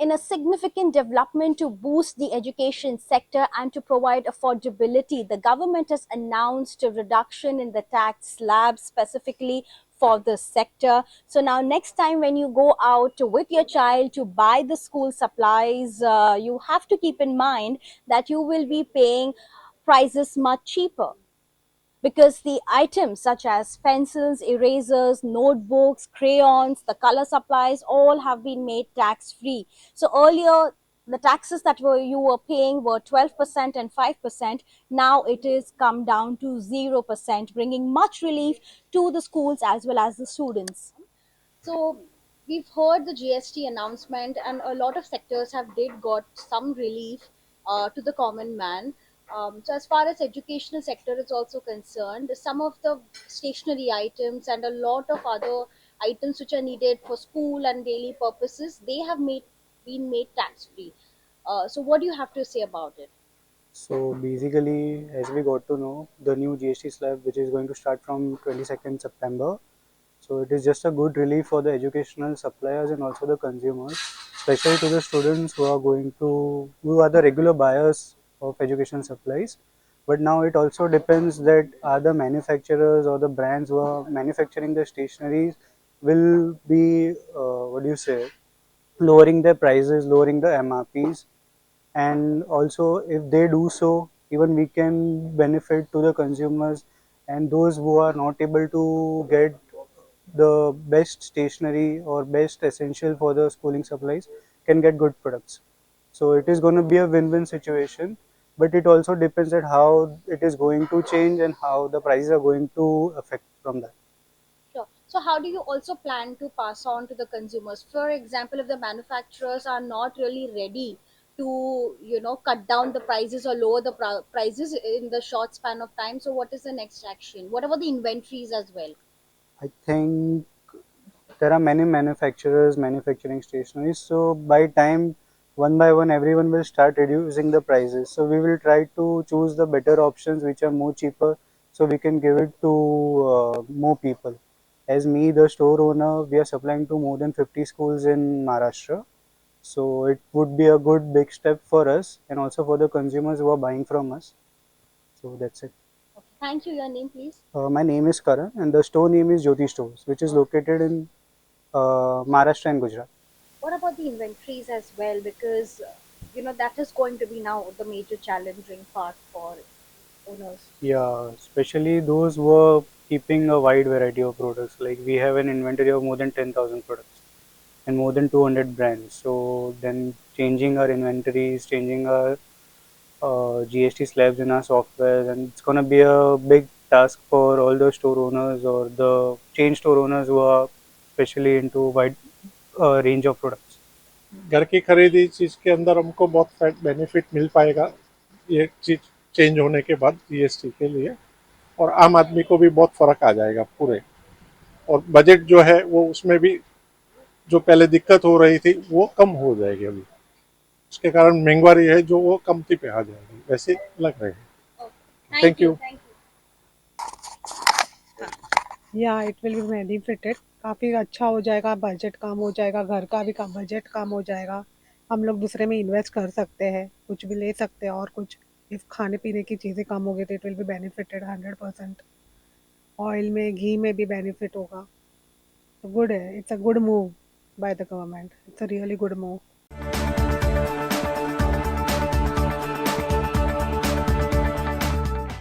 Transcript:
In a significant development to boost the education sector and to provide affordability, the government has announced a reduction in the tax slab specifically for the sector. So now, next time when you go out with your child to buy the school supplies, you have to keep in mind that you will be paying prices much cheaper, because the items such as pencils, erasers, notebooks, crayons, the color supplies all have been made tax free. So earlier, the taxes that were you were paying were 12% and 5%. Now it is come down to 0%, bringing much relief to the schools as well as the students. So we've heard the GST announcement, and a lot of sectors have did got some relief to the common man. So as far as educational sector is also concerned, some of the stationery items and a lot of other items which are needed for school and daily purposes, they have been made tax free. So what do you have to say about it? So basically, as we got to know, the new GST slab, which is going to start from 22nd September, so it is just a good relief for the educational suppliers and also the consumers, especially to the students who are the regular buyers of education supplies. But now it also depends that are the manufacturers or the brands who are manufacturing the stationeries will be what do you say, lowering their prices, lowering the MRPs, and also if they do so, even we can benefit to the consumers, and those who are not able to get the best stationery or best essential for the schooling supplies can get good products. So it is going to be a win-win situation, but it also depends at how it is going to change and how the prices are going to affect from that. Sure. So, how do you also plan to pass on to the consumers? For example, if the manufacturers are not really ready to, cut down the prices or lower the prices in the short span of time, so what is the next action? What about the inventories as well? I think there are many manufacturers manufacturing stationery, so by time one by one everyone will start reducing the prices, so we will try to choose the better options which are more cheaper, so we can give it to more people. As me, the store owner, we are supplying to more than 50 schools in Maharashtra, so it would be a good big step for us and also for the consumers who are buying from us. So that's it. Okay. Thank you. Your name, please. My name is Karan and the store name is Jyoti Stores, which is located in Maharashtra and Gujarat. What about the inventories as well? Because, that is going to be now the major challenging part for owners. Yeah, especially those who are keeping a wide variety of products. Like we have an inventory of more than 10,000 products and more than 200 brands. So then changing our inventories, changing our GST slabs in our software, and it's gonna be a big task for all the store owners or the chain store owners who are especially into wide range of products. घर की खरीदी चीज़ के अंदर हमको बहुत fat benefit मिल पाएगा ये चीज़ change होने के बाद जीएसटी के लिए। और आम आदमी को भी बहुत फर्क आ जाएगा पूरे। और बजट जो है वो उसमें भी जो पहले दिक्कत हो रही थी वो कम हो जाएगी अभी। उसके कारण महंगाई है जो वो कमती पे आ जाएगी वैसे लग रहे हैं। Okay. Thank thank you. You. Thank you. या इट विल बी बेनिफिटेड, काफ़ी अच्छा हो जाएगा, बजट कम हो जाएगा, घर का भी कम बजट कम हो जाएगा। हम लोग दूसरे में इन्वेस्ट कर सकते हैं, कुछ भी ले सकते हैं और कुछ इफ़ खाने पीने की चीज़ें कम हो गई तो it will be benefited 100%। Oil में घी में भी बेनिफिट होगा। तो गुड है, it's a good move by the government, it's a really good move.